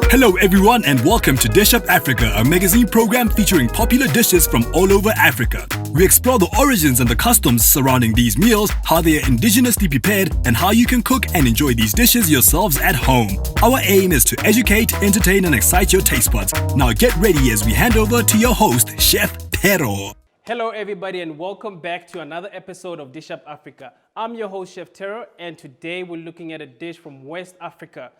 Hello everyone and welcome to DishUp Africa, a magazine program featuring popular dishes from all over Africa. We explore the origins and the customs surrounding these meals, how they are indigenously prepared, and how you can cook and enjoy these dishes yourselves at home. Our aim is to educate, entertain, and excite your taste buds. Now get ready as we hand over to your host, Chef Tero. Hello everybody and welcome back to another episode of DishUp Africa. I'm your host Chef Tero and today we're looking at a dish from West Africa,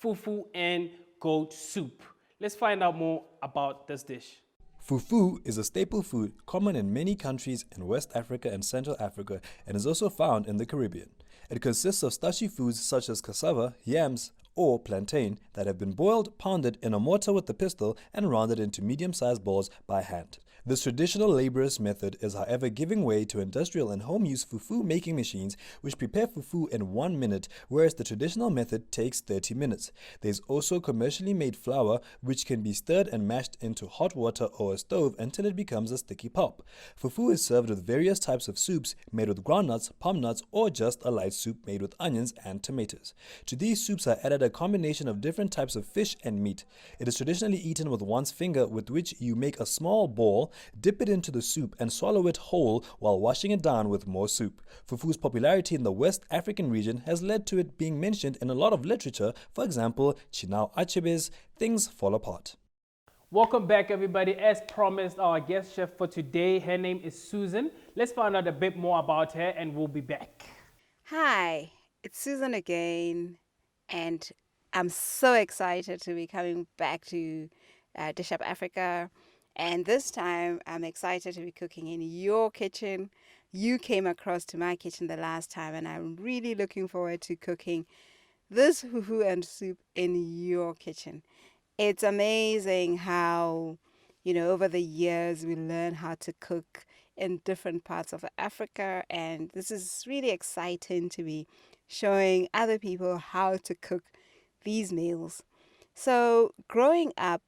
fufu and goat soup. Let's find out more about this dish. Fufu is a staple food common in many countries in West Africa and Central Africa and is also found in the Caribbean. It consists of starchy foods such as cassava, yams, or plantain that have been boiled, pounded in a mortar with a pestle and rounded into medium-sized balls by hand. This traditional laborious method is however giving way to industrial and home-use fufu making machines which prepare fufu in 1 minute, whereas the traditional method takes 30 minutes. There is also commercially made flour which can be stirred and mashed into hot water or a stove until it becomes a sticky pulp. Fufu is served with various types of soups made with groundnuts, palm nuts, or just a light soup made with onions and tomatoes. To these soups are added a combination of different types of fish and meat. It is traditionally eaten with one's finger, with which you make a small ball, dip it into the soup and swallow it whole while washing it down with more soup. Fufu's popularity in the West African region has led to it being mentioned in a lot of literature. For example, Chinua Achebe's Things Fall Apart. Welcome back everybody. As promised, our guest chef for today, her name is Susan. Let's find out a bit more about her and we'll be back. Hi, it's Susan again, and I'm so excited to be coming back to DishUp Africa. And this time, I'm excited to be cooking in your kitchen. You came across to my kitchen the last time, and I'm really looking forward to cooking this fufu and soup in your kitchen. It's amazing how, over the years, we learn how to cook in different parts of Africa. And this is really exciting to be showing other people how to cook these meals. So growing up,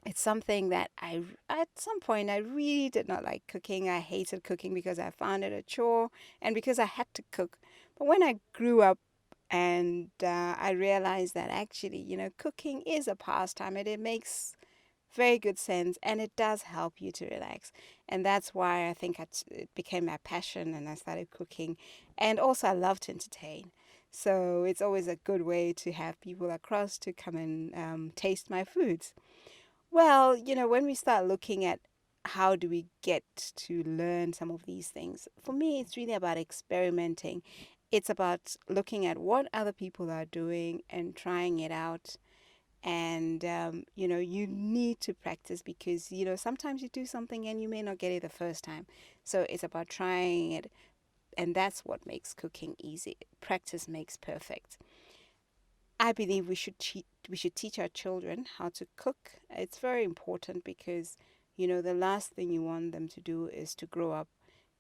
it's something that at some point, I really did not like cooking. I hated cooking because I found it a chore and because I had to cook. But when I grew up and I realized that actually, cooking is a pastime and it makes very good sense and it does help you to relax. And that's why I think it became my passion and I started cooking. And also I love to entertain. So it's always a good way to have people across to come and taste my foods. Well, when we start looking at how do we get to learn some of these things, for me, it's really about experimenting. It's about looking at what other people are doing and trying it out. And, you need to practice because, sometimes you do something and you may not get it the first time. So it's about trying it. And that's what makes cooking easy. Practice makes perfect. I believe we should teach our children how to cook. It's very important because, the last thing you want them to do is to grow up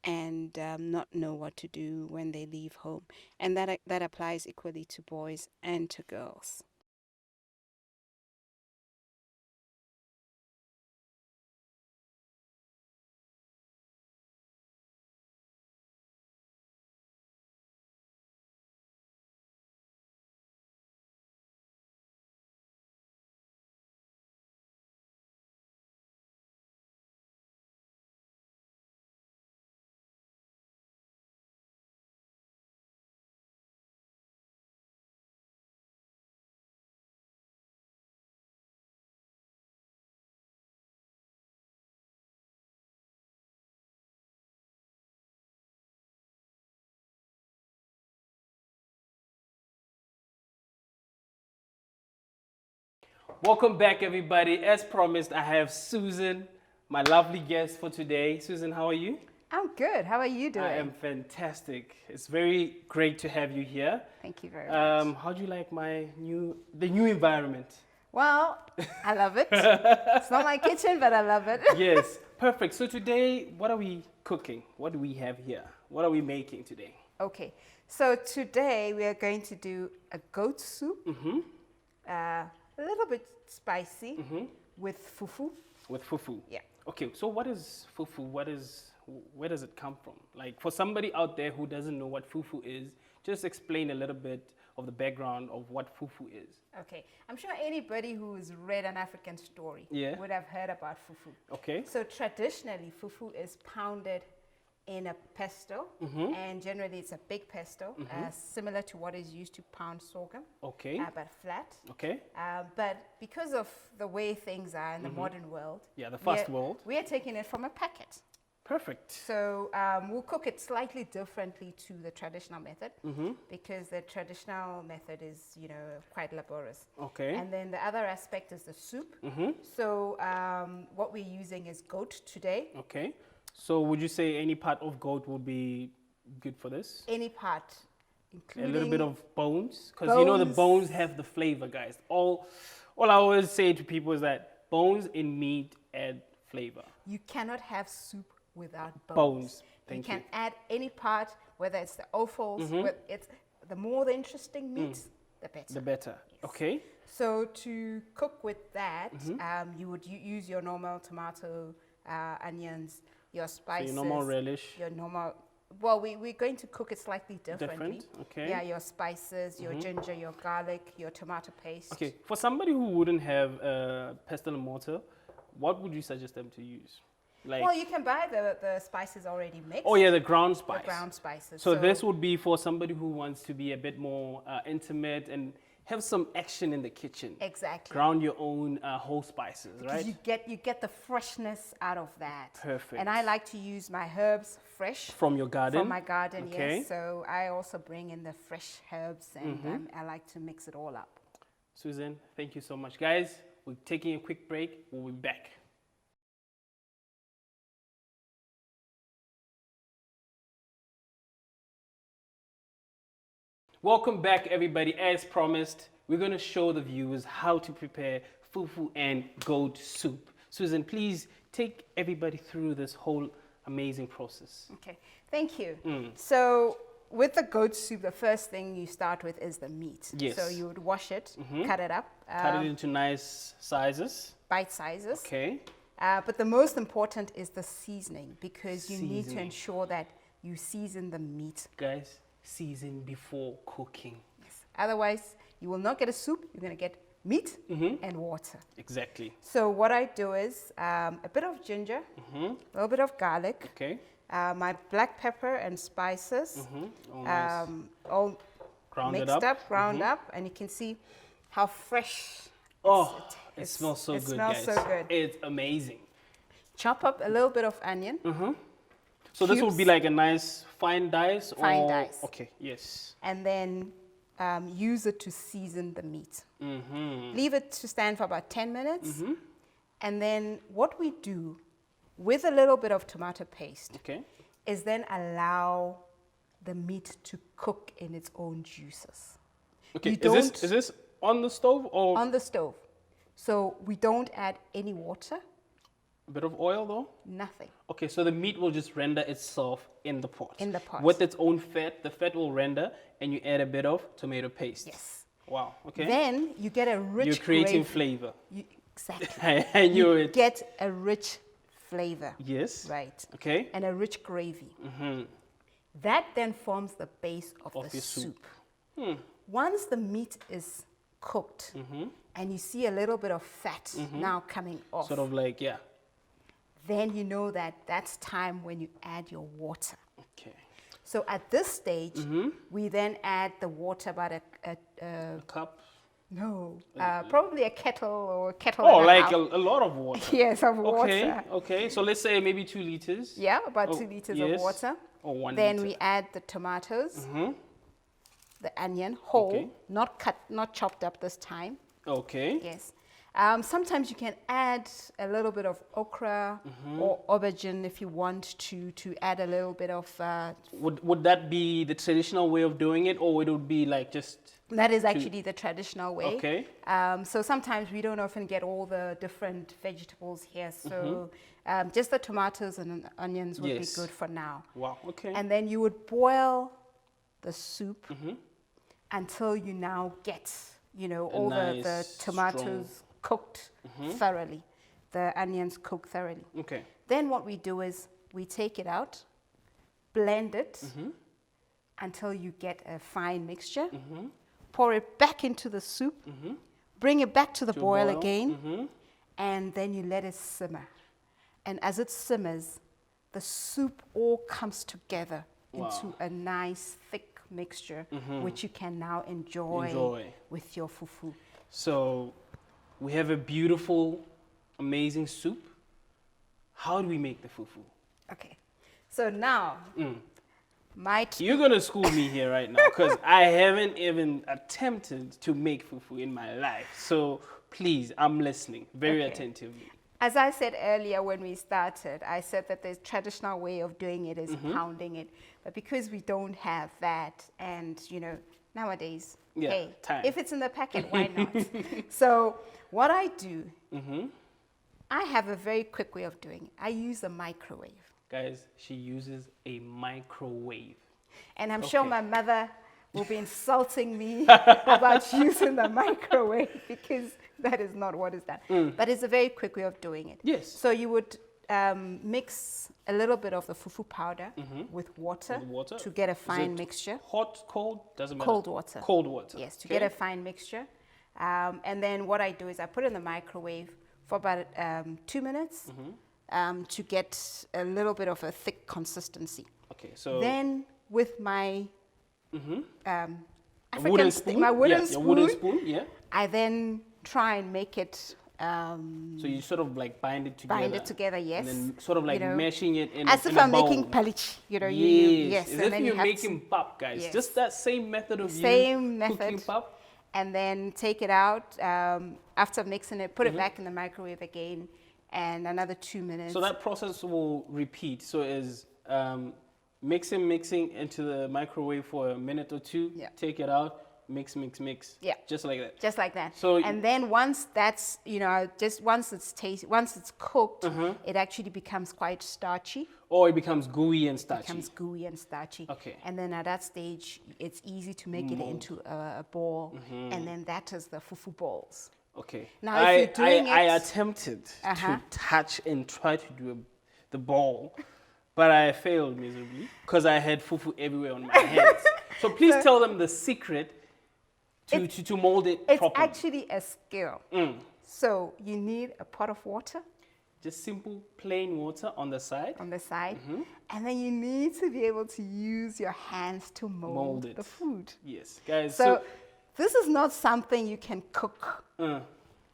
and not know what to do when they leave home. And that applies equally to boys and to girls. Welcome back everybody. As promised, I have Susan, my lovely guest for today. Susan, how are you? I'm good. How are you doing? I am fantastic. It's very great to have you here. Thank you very much. How do you like the new environment? Well, I love it. It's not my kitchen, but I love it. Yes, perfect. So today, what are we cooking? What do we have here? What are we making today? Okay, so today we are going to do a goat soup. A little bit spicy with fufu. With fufu? Yeah. Okay, so what is fufu? Where does it come from? Like for somebody out there who doesn't know what fufu is, just explain a little bit of the background of what fufu is. Okay, I'm sure anybody who's read an African story Yeah. would have heard about fufu. Okay. So traditionally, fufu is pounded in a pesto, and generally it's a big pesto, similar to what is used to pound sorghum, Okay. but flat. Okay. But because of the way things are in the modern world, Yeah, the fast world. we are taking it from a packet. Perfect. So we'll cook it slightly differently to the traditional method, because the traditional method is, quite laborious. Okay. And then the other aspect is the soup. So what we're using is goat today. Okay. So would you say any part of goat would be good for this? Any part, A including little bit of bones, because you know the bones. bones have the flavor, guys. All I always say to people is that bones in meat add flavor. You cannot have soup without bones. Bones. You Thank can you. add any part, whether it's the offals, whether it's the more the interesting meat, the better. The better. Okay. So to cook with that, you would use your normal tomato, onions, your So spices. your normal relish. Your normal. Well, we're going to cook it slightly differently. Different, okay. Yeah, your spices, your ginger, your garlic, your tomato paste. Okay. For somebody who wouldn't have pestle and mortar, what would you suggest them to use? Like, Well, you can buy the spices already mixed. oh yeah, the ground The spice. ground spices. So this would be for somebody who wants to be a bit more intimate and have some action in the kitchen. Exactly. Ground your own whole spices, Because right? you get the freshness out of that. Perfect. And I like to use my herbs fresh From your garden? from my garden. Okay. Yes. So I also bring in the fresh herbs, and I like to mix it all up. Susan, thank you so much. Guys, we're taking a quick break. We'll be back. Welcome back, everybody. As promised, we're going to show the viewers how to prepare fufu and goat soup. Susan, please take everybody through this whole amazing process. Okay. Thank you. So with the goat soup, the first thing you start with is the meat. Yes. So you would wash it, cut it up, Cut it into nice sizes. bite sizes. Okay. But the most important is the seasoning, because you need to Seasoning. ensure that you season the meat. Guys, season before cooking. Yes. Otherwise, you will not get a soup. You're going to get meat and water. Exactly. So what I do is a bit of ginger, a little bit of garlic, Okay. my black pepper and spices, Oh, nice. all Ground it mixed up. ground up, and you can see how fresh. Oh, it it's- smells so it good, smells guys. so good. It's amazing. Chop up a little bit of onion. So this would be Cubes. like a nice fine dice? Fine or? dice. Okay, yes. And then use it to season the meat. Mm-hmm. Leave it to stand for about 10 minutes. And then what we do with a little bit of tomato paste Okay. is then allow the meat to cook in its own juices. Okay, You is don't- this on the stove or On the stove. So we don't add any water, a bit of oil though? nothing. Okay, so the meat will just render itself in the pot. In the pot. With its own fat, the fat will render and you add a bit of tomato paste. Yes. Wow, okay. Then you get a rich You're creating gravy. flavor. Exactly. I knew You it. get a rich flavor. Yes. Right. Okay. And a rich gravy. That then forms the base of Of the your soup. Once the meat is cooked and you see a little bit of fat now coming off, Sort of like, yeah. then you know that that's time when you add your water. Okay. So at this stage, we then add the water, about A cup. probably a kettle or a kettle. Oh, and like half. a lot of water. Yes, of Okay, water. okay. So let's say maybe 2 liters. Yeah, about Oh, 2 liters yes. of water. Or 1 Then liter. we add the tomatoes, the onion whole, Okay. not cut, not chopped up this time. Okay. Yes. Sometimes you can add a little bit of okra or aubergine if you want to add a little bit of. Would that be the traditional way of doing it, or it would be like just That is actually the traditional way. Okay. So sometimes we don't often get all the different vegetables here. So just the tomatoes and onions would Yes. be good for now. wow? Okay. And then you would boil the soup until you now get, all the nice, tomatoes cooked thoroughly, the onions cooked thoroughly. Okay. Then what we do is we take it out, blend it until you get a fine mixture. pour it back into the soup, bring it back to the boil again, and then you let it simmer. And as it simmers, the soup all comes together into a nice thick mixture, which you can now enjoy with your fufu. So we have a beautiful, amazing soup. How do we make the fufu? Okay, so now You're gonna school me here right now because I haven't even attempted to make fufu in my life. So please, I'm listening very attentively. As I said earlier when we started, I said that the traditional way of doing it is pounding it. But because we don't have that, and you know, nowadays, time. if it's in the packet, why not? So what I do, I have a very quick way of doing it. I use a microwave. Guys, she uses a microwave. And I'm sure my mother will be insulting me about using the microwave because that is not what is done. But it's a very quick way of doing it. Yes. So you would mix a little bit of the fufu powder with water to get a fine mixture. Hot, cold, doesn't matter. Cold water. Cold water. Yes, to get a fine mixture. And then what I do is I put it in the microwave for about 2 minutes to get a little bit of a thick consistency. Okay, so then with my wooden spoon, my wooden spoon, I then try and make it. So you sort of like bind it together. Bind it together, yes. And then sort of like mashing it in as if I'm making palich, you know. Yes, yes. As if you're making pap, guys. Yes. Just that same method of cooking pap. And then take it out after mixing it, put it back in the microwave again, and another 2 minutes. So that process will repeat. So is mixing into the microwave for a minute or two, take it out, mix. Yeah. Just like that. Just like that. So and then once that's, you know, just once it's cooked, it actually becomes quite starchy. Or it becomes gooey and starchy. It becomes gooey and starchy. Okay. And then at that stage, it's easy to make it into a ball. And then that is the fufu balls. Okay. Now, if you're doing I attempted to touch and try to do the ball, but I failed miserably because I had fufu everywhere on my hands. So please tell them the secret to mold it properly. It's actually a skill. So you need a pot of water. Just simple plain water on the side. On the side. And then you need to be able to use your hands to mold the food. Yes, guys. So this is not something you can cook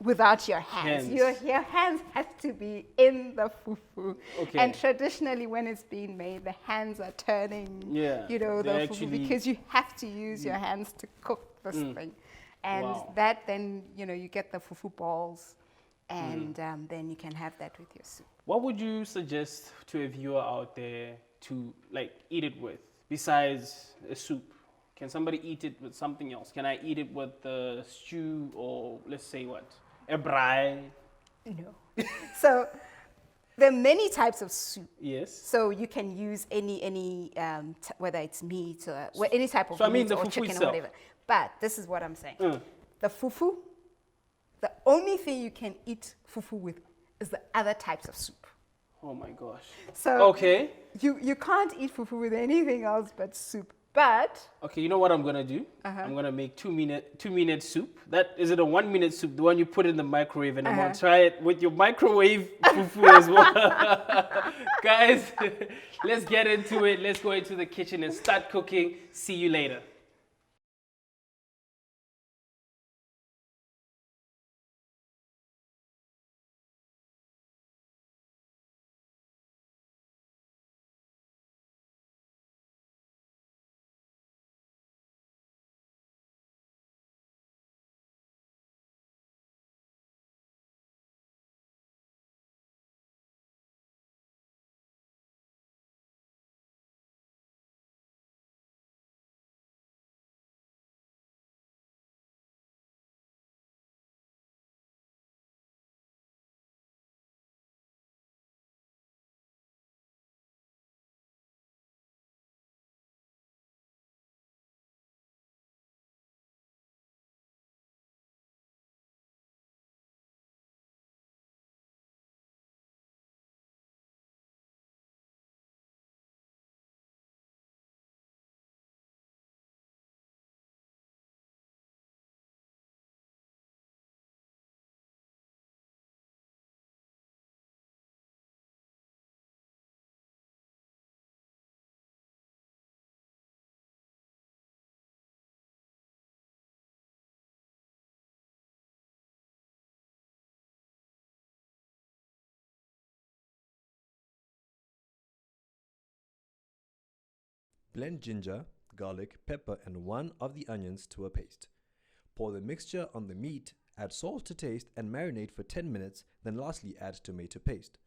without your hands. Your hands have to be in the fufu. Okay. And traditionally when it's being made, the hands are turning, you know, the fufu because you have to use your hands to cook this thing. And that then, you know, you get the fufu balls and then you can have that with your soup. What would you suggest to a viewer out there to like eat it with besides a soup? Can somebody eat it with something else? Can I eat it with the stew or let's say what? A braai? No. So there are many types of soup. Yes. So you can use any whether it's meat or any type of meat or chicken itself. or whatever. But this is what I'm saying. The fufu, the only thing you can eat fufu with is the other types of soup. Oh my gosh. So you can't eat fufu with anything else but soup. But okay, you know what I'm gonna do? I'm gonna make 2 minute soup. That is it a 1 minute soup, the one you put in the microwave, and I'm gonna try it with your microwave fufu as well. Guys, let's get into it. Let's go into the kitchen and start cooking. See you later. blend ginger, garlic, pepper, and one of the onions to a paste. Pour the mixture on the meat, add salt to taste, and marinate for 10 minutes, then lastly add tomato paste.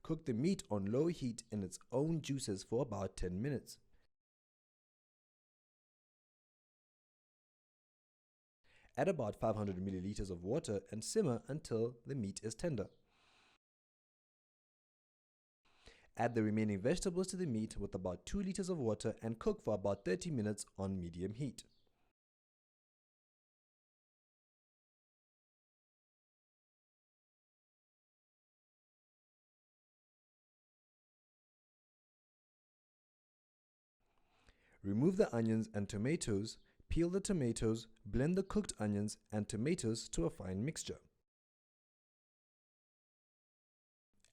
Cook the meat on low heat in its own juices for about 10 minutes. Add about 500 milliliters of water and simmer until the meat is tender. Add the remaining vegetables to the meat with about 2 liters of water and cook for about 30 minutes on medium heat. Remove the onions and tomatoes, peel the tomatoes, blend the cooked onions and tomatoes to a fine mixture.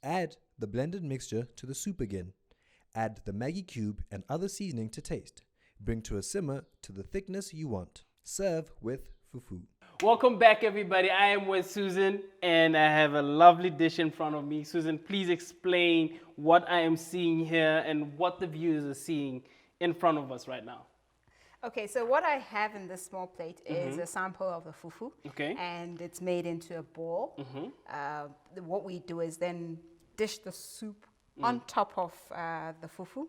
Add the blended mixture to the soup again. Add the Maggi cube and other seasoning to taste. Bring to a simmer to the thickness you want. Serve with fufu. Welcome back, everybody. I am with Susan, and I have a lovely dish in front of me. Susan, please explain what I am seeing here and what the viewers are seeing in front of us right now. Okay, so what I have in this small plate is a sample of the fufu. Okay. And it's made into a ball. What we do is then dish the soup on top of the fufu.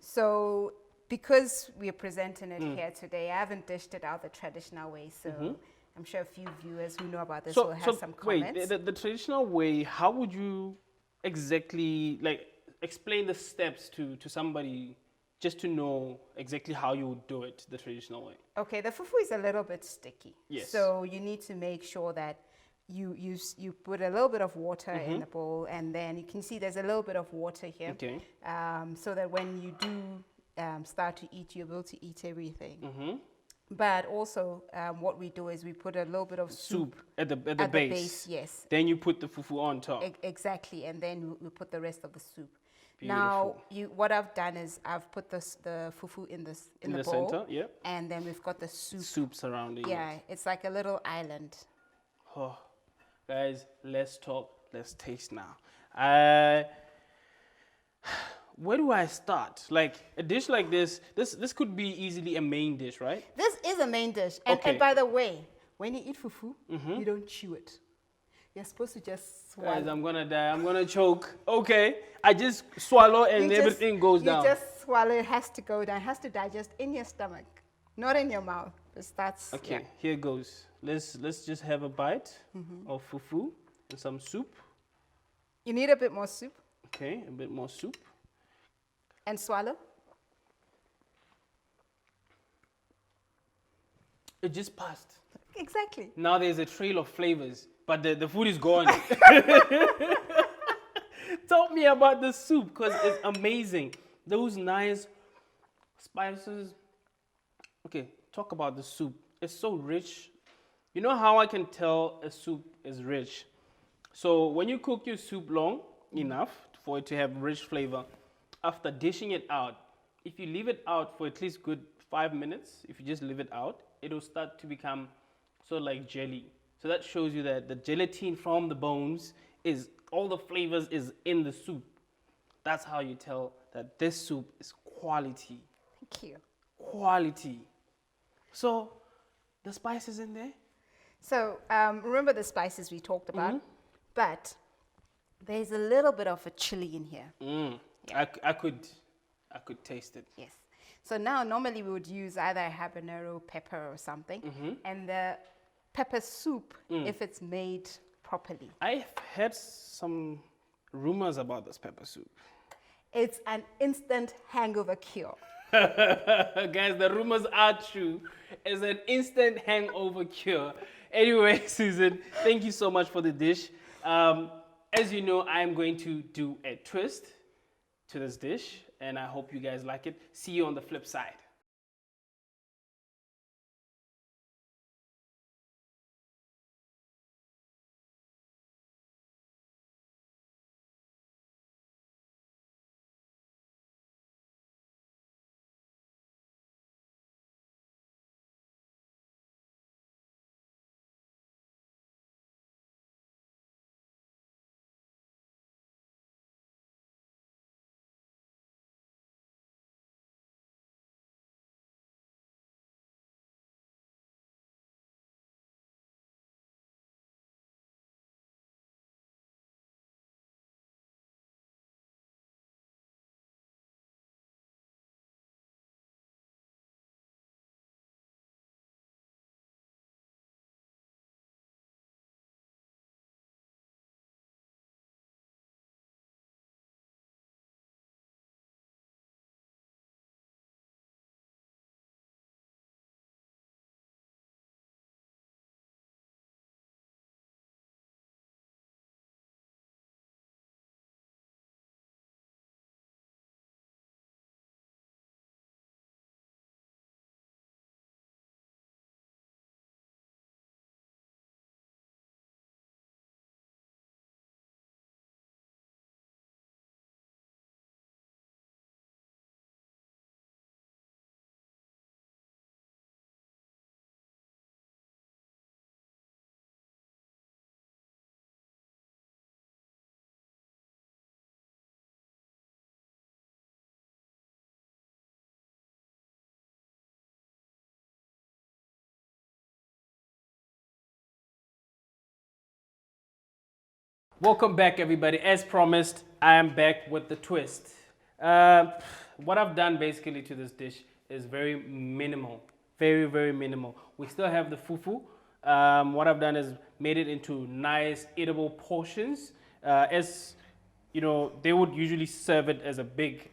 So because we are presenting it here today, I haven't dished it out the traditional way. So I'm sure a few viewers who know about this will have some comments. Wait, the traditional way, how would you exactly explain the steps to somebody just to know exactly how you would do it the traditional way? Okay, the fufu is a little bit sticky. Yes. So you need to make sure that you put a little bit of water in the bowl, and then you can see there's a little bit of water here. Okay. So that when you do start to eat, you're able to eat everything. But also, what we do is we put a little bit of soup at the base. Yes. Then you put the fufu on top. Exactly, and then we put the rest of the soup. Beautiful. Now, what I've done is I've put the fufu in the bowl, center, yeah. And then we've got the soup. Soup surrounding Yeah, it. it's like a little island. Oh, guys, let's talk. Let's taste now. Where do I start? Like a dish like this could be easily a main dish, right? This is a main dish. And, Okay. and by the way, when you eat fufu, you don't chew it. You're supposed to just swallow. Guys, I'm gonna die. I'm gonna choke. Okay, I just swallow and everything goes down. You just swallow. It has to go down. It has to digest in your stomach, not in your mouth. That's Okay, yeah. here goes. Let's just have a bite of fufu and some soup. You need a bit more soup Okay, a bit more soup. and swallow. It just passed. Exactly. Now there's a trail of flavors, but the food is gone. Tell me about the soup, because it's amazing. Those nice spices. Okay, talk about the soup. It's so rich. You know how I can tell a soup is rich? So when you cook your soup long enough for it to have rich flavor, after dishing it out, if you leave it out for at least good 5 minutes, if you just leave it out, it'll start to become sort of like jelly. So that shows you that the gelatin from the bones is, all the flavors is in the soup. That's how you tell that this soup is quality. Thank you. Quality. So the spices in there? So remember the spices we talked about, but there's a little bit of a chili in here. I could taste it. Yes. So now normally we would use either a habanero pepper or something, and the pepper soup, if it's made properly, I've heard some rumors about this pepper soup. it's an instant hangover cure. Guys, the rumors are true. It's an instant hangover cure. Anyway, Susan, thank you so much for the dish. As you know, I'm going to do a twist to this dish, and I hope you guys like it. See you on the flip side. Welcome back, everybody. As promised, I am back with the twist. What I've done basically to this dish is very minimal, very, very minimal. We still have the fufu. What I've done is made it into nice eatable portions. As you know, they would usually serve it as a big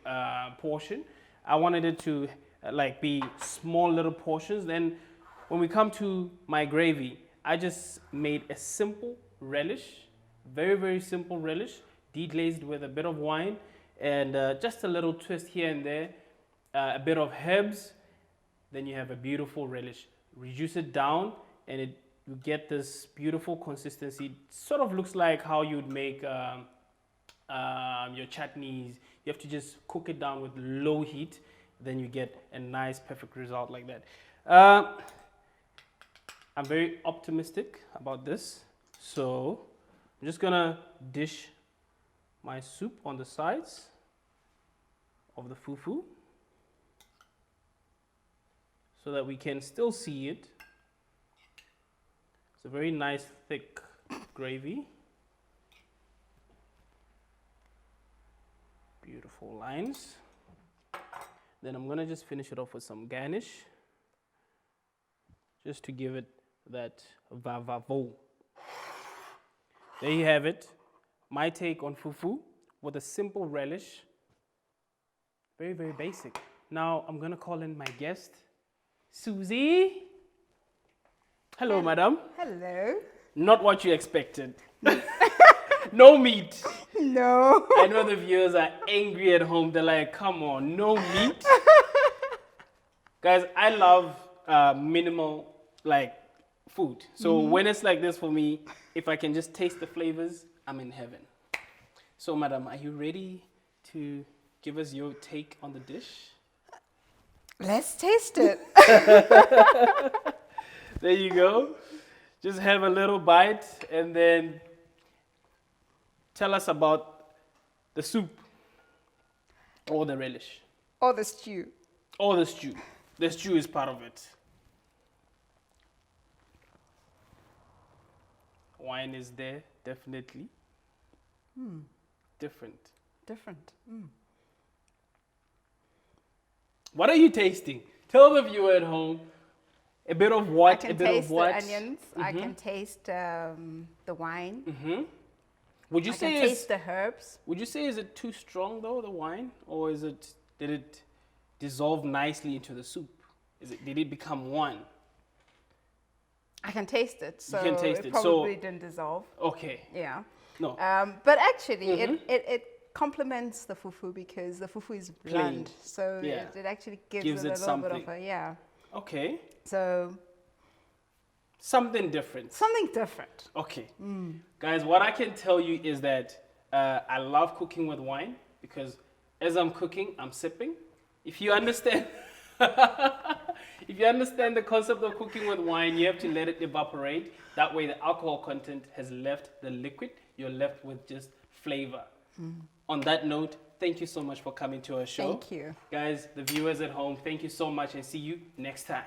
portion. I wanted it to like be small little portions. Then when we come to my gravy, I just made a simple relish, very, very simple relish, deglazed with a bit of wine and just a little twist here and there, a bit of herbs. Then you have a beautiful relish. Reduce it down and you get this beautiful consistency. Sort of looks like how you'd make your chutneys. You have to just cook it down with low heat. Then you get a nice, perfect result like that. I'm very optimistic about this. So I'm just gonna dish my soup on the sides of the fufu so that we can still see it. It's a very nice thick gravy. Beautiful lines. Then I'm gonna just finish it off with some garnish, just to give it that va-va-vo. There you have it. My take on fufu with a simple relish. Very, very basic. Now I'm gonna call in my guest, Susie. Hello, madam. Hello. Not what you expected. No meat. No. I know the viewers are angry at home. They're like, come on, no meat. Guys, I love minimal like food. So when it's like this for me, if I can just taste the flavors, I'm in heaven. So madam, are you ready to give us your take on the dish? Let's taste it. There you go. Just have a little bite and then tell us about the soup or the relish Or the stew. or the stew. The stew is part of it. Wine is there, definitely. Different. Different. What are you tasting? Tell the viewer at home a bit of what, I can a bit taste of what. the onions. I can taste the wine. Would you I say can is, taste the herbs. would you say is it too strong though, the wine, or did it dissolve nicely into the soup? Did it become one? I can taste it. So can taste it, so- probably didn't dissolve. Okay. Yeah. No. But actually, it complements the fufu because the fufu is Plain. bland. So Yeah. it actually gives, Gives it a it little bit something. of a, yeah. Okay. So Something different. something different. Okay. Guys, what I can tell you is that I love cooking with wine because as I'm cooking, I'm sipping. If you understand, if you understand the concept of cooking with wine, you have to let it evaporate. That way the alcohol content has left the liquid. You're left with just flavor. On that note, thank you so much for coming to our show. Thank you. Guys, the viewers at home, thank you so much and see you next time.